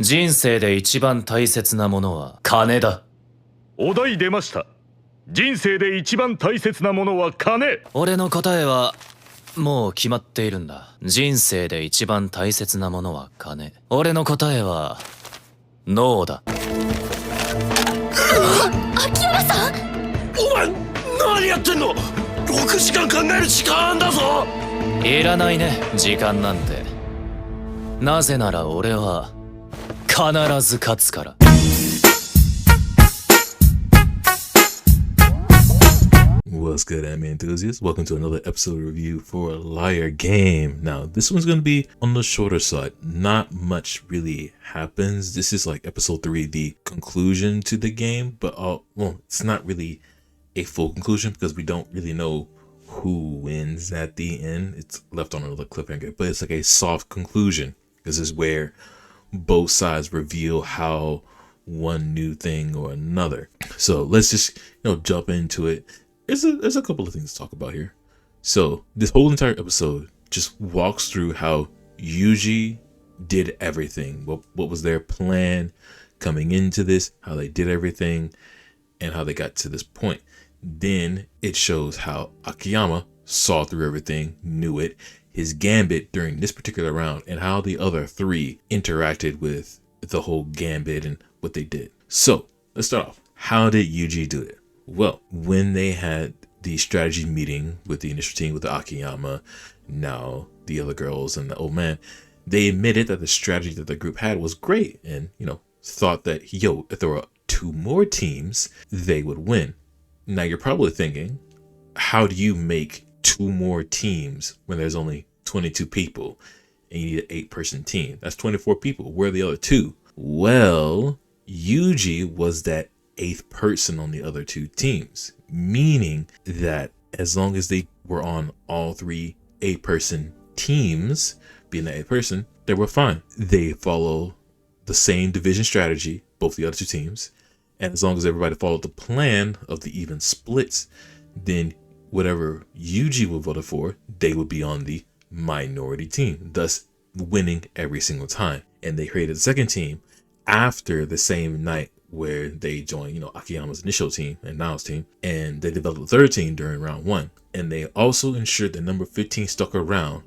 人生で一番大切なものは金だ。お題出ました。人生で一番大切なものは金。俺の答えはもう決まっているんだ。人生で一番大切なものは金。俺の答えは脳だ。秋山さん、お前何やってんの。6時間考える時間だぞ。いらないね、時間なんて。なぜなら俺は必ず勝つから。What's good, anime enthusiasts? Welcome to another episode review for Liar Game. Now, this one's going to be on the shorter side. Not much really happens. This is like episode 3, the conclusion to the game, but well, it's not really a full conclusion because we don't really know who wins at the end. It's left on another cliffhanger, but it's like a soft conclusion. This is where both sides reveal how one new thing or another. So let's just jump into it. There's a couple of things to talk about here. So this whole entire episode just walks through how Yuji did everything. What was their plan coming into this, how they did everything, and how they got to this point. Then it shows how Akiyama saw through everything, knew it, his gambit during this particular round, and how the other three interacted with the whole gambit and what they did. So let's start off. How did Yuji do it? Well, when they had the strategy meeting with the initial team, with the Akiyama, now the other girls and the old man, they admitted that the strategy that the group had was great and, thought that, if there were 2 more teams, they would win. Now you're probably thinking, how do you make 2 more teams when there's only 22 people and you need an 8-person team? That's 24 people. Where are the other 2? Well, Yuji was that 8th person on the other 2 teams, meaning that as long as they were on all 3 8-person teams, being the 8th person, they were fine. They follow the same division strategy, both the other 2 teams, and as long as everybody followed the plan of the even splits, then whatever Yuji would vote for, they would be on the minority team, thus winning every single time. And they created a second team after the same night where they joined, Akiyama's initial team and Nao's team, and they developed a third team during round 1. And they also ensured that number 15 stuck around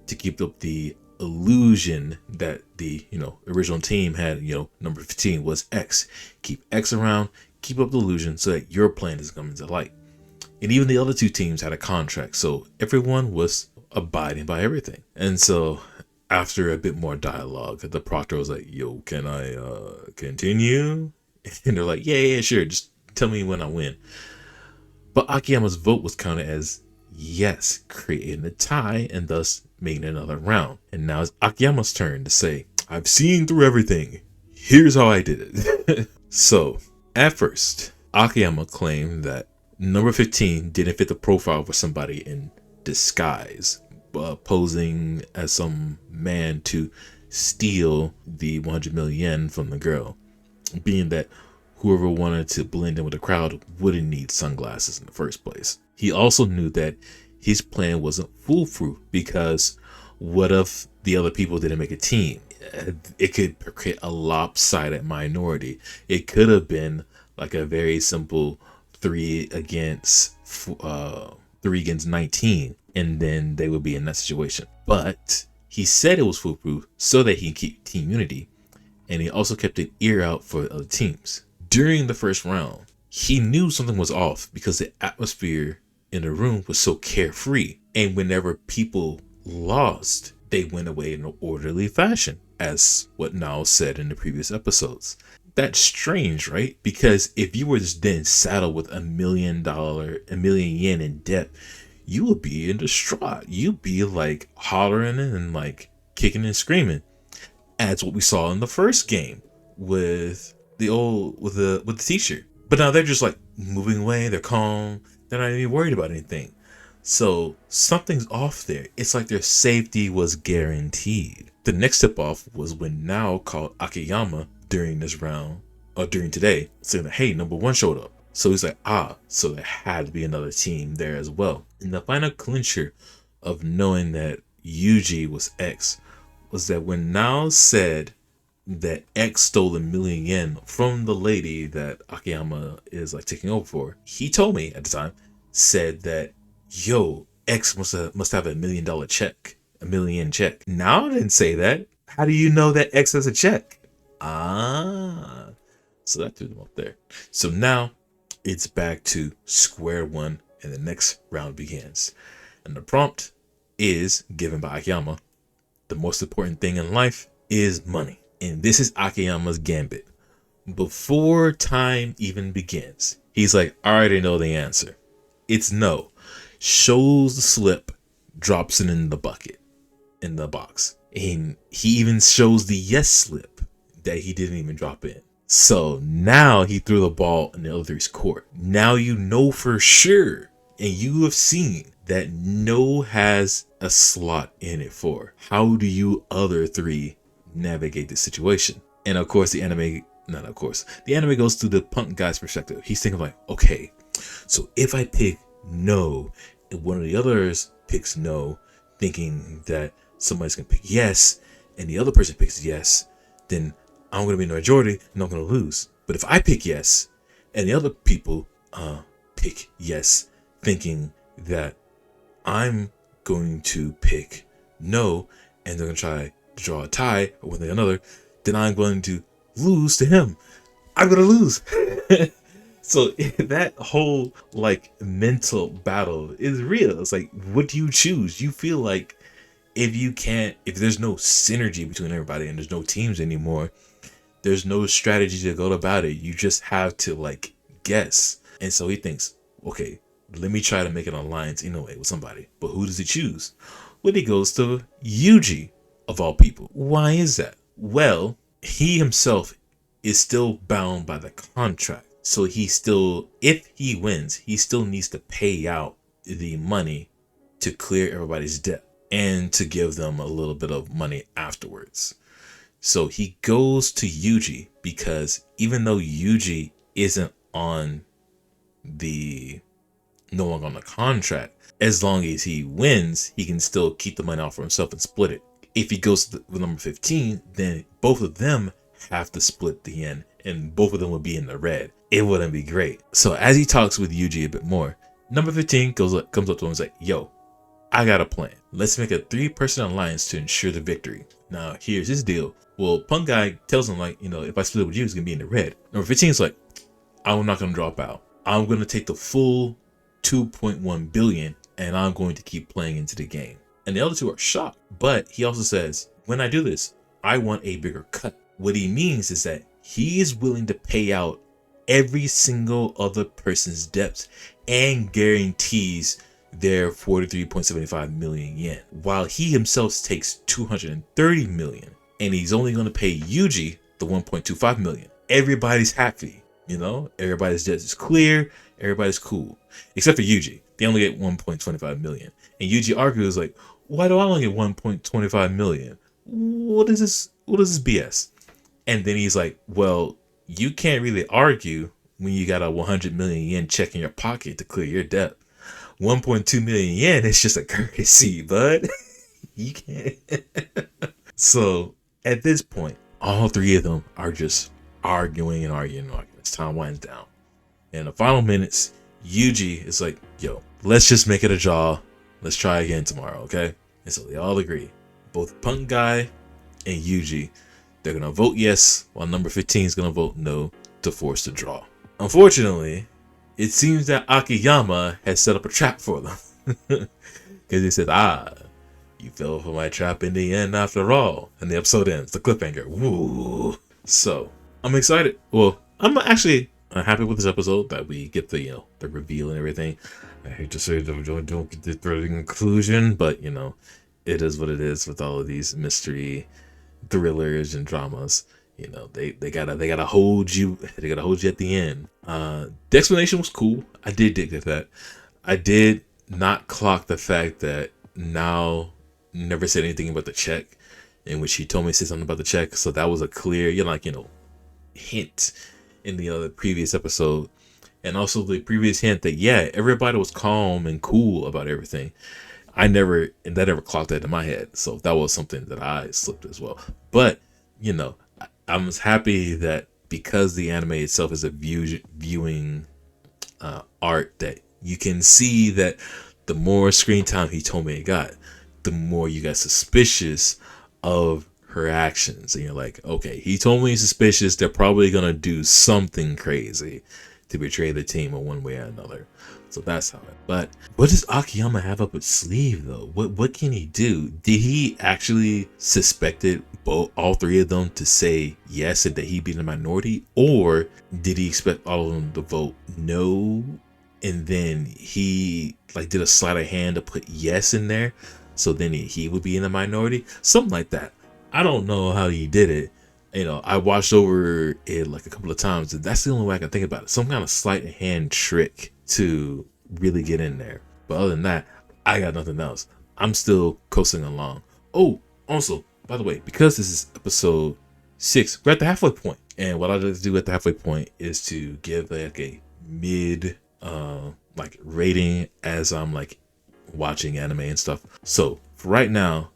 to keep up the illusion that the, original team had, number 15 was X. Keep X around, keep up the illusion so that your plan is coming to light. And even the other 2 teams had a contract, so everyone was abiding by everything. And so after a bit more dialogue, the proctor was like, yo, can I continue? And they're like, yeah, sure. Just tell me when I win. But Akiyama's vote was counted as yes, creating a tie and thus making another round. And now it's Akiyama's turn to say, I've seen through everything. Here's how I did it. So at first, Akiyama claimed that number 15 didn't fit the profile for somebody in disguise, posing as some man to steal the 100 million yen from the girl, being that whoever wanted to blend in with the crowd wouldn't need sunglasses in the first place. He also knew that his plan wasn't foolproof because what if the other people didn't make a team? It could create a lopsided minority. It could have been like a very simple 3 against 19, and then they would be in that situation. But he said it was foolproof so that he can keep team unity, and he also kept an ear out for other teams. During the first round, he knew something was off because the atmosphere in the room was so carefree, and whenever people lost, they went away in an orderly fashion, as what Nao said in the previous episodes. That's strange, right? Because if you were just then saddled with $1 million yen in debt, you would be in distraught. You'd be like hollering and like kicking and screaming. As what we saw in the first game with the teacher. But now they're just like moving away, they're calm, they're not even worried about anything. So something's off there. It's like their safety was guaranteed. The next tip off was when Nao called Akiyama during this round, or during today, saying that, hey, number 1 showed up. So he's like, so there had to be another team there as well. And the final clincher of knowing that Yuji was X was that when Nao said that X stole 1,000,000 yen from the lady that Akiyama is like taking over for. He told me at the time, said that, yo, X must have $1,000,000 check, 1,000,000 yen check. Now I didn't say that. How do you know that X has a check? Ah, so that threw them up there. So now it's back to square one, and the next round begins. And the prompt is given by Akiyama. The most important thing in life is money. And this is Akiyama's gambit. Before time even begins, he's like, I already know the answer. It's no. Shows the slip, drops it in the bucket, in the box. And he even shows the yes slip that he didn't even drop in. So now he threw the ball in the other three's court. Now you know for sure, and you have seen that no has a slot in it for. How do you other three navigate the situation? And of course the anime goes through the punk guy's perspective. He's thinking like, okay, so if I pick no and one of the others picks no, thinking that somebody's gonna pick yes and the other person picks yes, then I'm gonna be in the majority and I'm gonna lose. But if I pick yes and the other people pick yes, thinking that I'm going to pick no and they're gonna try to draw a tie or one or another, then I'm going to lose to him. I'm gonna lose. So that whole like mental battle is real. It's like, what do you choose? You feel like if there's no synergy between everybody and there's no teams anymore, there's no strategy to go about it. You just have to like guess. And so he thinks, okay, let me try to make an alliance in a way with somebody. But who does he choose? Well, he goes to Yuji, of all people. Why is that? Well, he himself is still bound by the contract. So if he wins, he still needs to pay out the money to clear everybody's debt and to give them a little bit of money afterwards. So he goes to Yuji because even though Yuji isn't no longer on the contract, as long as he wins, he can still keep the money out for himself and split it. If he goes to the number 15, then both of them have to split the yen and both of them will be in the red. It wouldn't be great. So as he talks with Yuji a bit more, number 15 comes up to him and is like, yo, I got a plan. Let's make a 3-person alliance to ensure the victory. Now, here's his deal. Well, Punk Guy tells him, like, if I split it with you, it's going to be in the red. Number 15 is like, I'm not going to drop out. I'm going to take the full 2.1 billion and I'm going to keep playing into the game. And the other two are shocked. But he also says, when I do this, I want a bigger cut. What he means is that he is willing to pay out every single other person's debts and guarantees their 43.75 million yen, while he himself takes 230 million and he's only going to pay Yuji the 1.25 million. Everybody's happy, everybody's debt is clear, everybody's cool, except for Yuji. They only get 1.25 million. And Yuji argues like, why do I only get 1.25 million? What is this BS? And then he's like, well, you can't really argue when you got a 100 million yen check in your pocket to clear your debt. 1.2 million yen is just a courtesy, bud. You can't. So at this point, all three of them are just arguing as time winds down. In the final minutes, Yuji is like, yo, let's just make it a draw. Let's try again tomorrow, okay? And so they all agree. Both Punk Guy and Yuji, they're going to vote yes, while number 15 is going to vote no to force the draw. Unfortunately, it seems that Akiyama has set up a trap for them. Because he says, you fell for my trap in the end after all. And the episode ends, the cliffhanger. Woo. So, I'm excited. Well, I'm actually happy with this episode that we get the reveal and everything. I hate to say don't get the thrilling conclusion, but it is what it is with all of these mystery thrillers and dramas. They gotta hold you. They gotta hold you at the end. The explanation was cool. I did dig at that. I did not clock the fact that Now never said anything about the check, in which he told me to say something about the check. So that was a clear, hint in the previous episode, and also the previous hint that everybody was calm and cool about everything. That never clocked that in my head. So that was something that I slipped as well. But I'm happy that because the anime itself is a viewing art, that you can see that the more screen time Hitome got, the more you got suspicious of her actions. And you're like, okay, Hitome is suspicious. They're probably going to do something crazy to betray the team in one way or another. So that's how it. But what does Akiyama have up his sleeve though? What can he do? Did he actually suspected all three of them to say yes and that he'd be in the minority, or did he expect all of them to vote no, and then he like did a sleight of hand to put yes in there, so then he would be in the minority, something like that. I don't know how he did it. You know, I watched over it like a couple of times, and that's the only way I can think about it. Some kind of sleight of hand trick to really get in there. But other than that, I got nothing else. I'm still coasting along. Oh, also, by the way, because this is episode 6, we're at the halfway point. And what I like to do at the halfway point is to give like a mid like rating as I'm like watching anime and stuff. So for right now,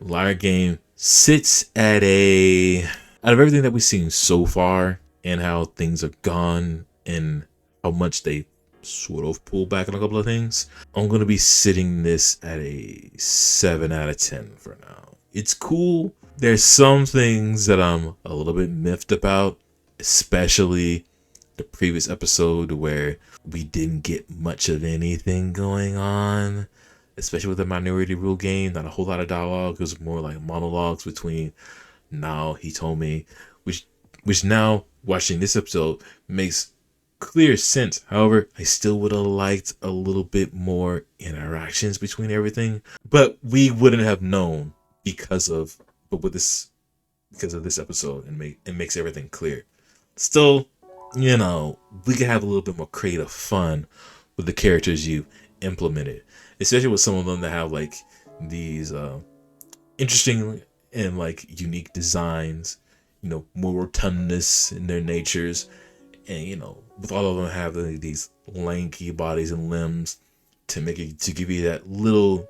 Liar Game sits at a, out of everything that we've seen so far and how things are gone and how much they sort of pull back on a couple of things, I'm going to be sitting this at a 7 out of 10 for now. It's cool. There's some things that I'm a little bit miffed about, especially the previous episode where we didn't get much of anything going on, especially with the minority rule game. Not a whole lot of dialogue. It was more like monologues between Nao, Hitome, which now watching this episode makes clear sense. However, I still would have liked a little bit more interactions between everything, but we wouldn't have known because of this episode, and it makes everything clear. Still, you know, we could have a little bit more creative fun with the characters you implemented, especially with some of them that have like these interesting and like unique designs, you know, more rotundness in their natures, and you know, with all of them having these lanky bodies and limbs to give you that little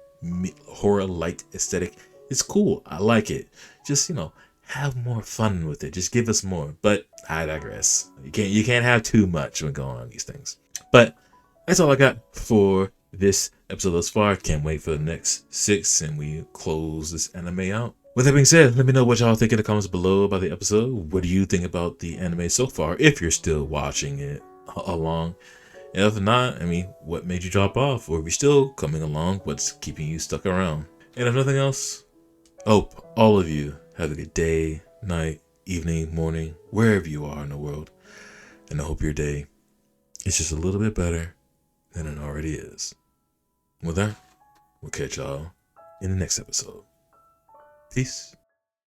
horror light aesthetic. It's cool. I like it. Just, you know, have more fun with it. Just give us more. But I digress. You can't have too much when going on these things. But that's all I got for this episode thus far. Can't wait for the next 6 and we close this anime out. With that being said, let me know what y'all think in the comments below about the episode. What do you think about the anime so far, if you're still watching it along? And if not, I mean, what made you drop off? Or if you're still coming along, what's keeping you stuck around? And if nothing else, hope all of you have a good day, night, evening, morning, wherever you are in the world. And I hope your day is just a little bit better than it already is. With that, we'll catch y'all in the next episode. Peace.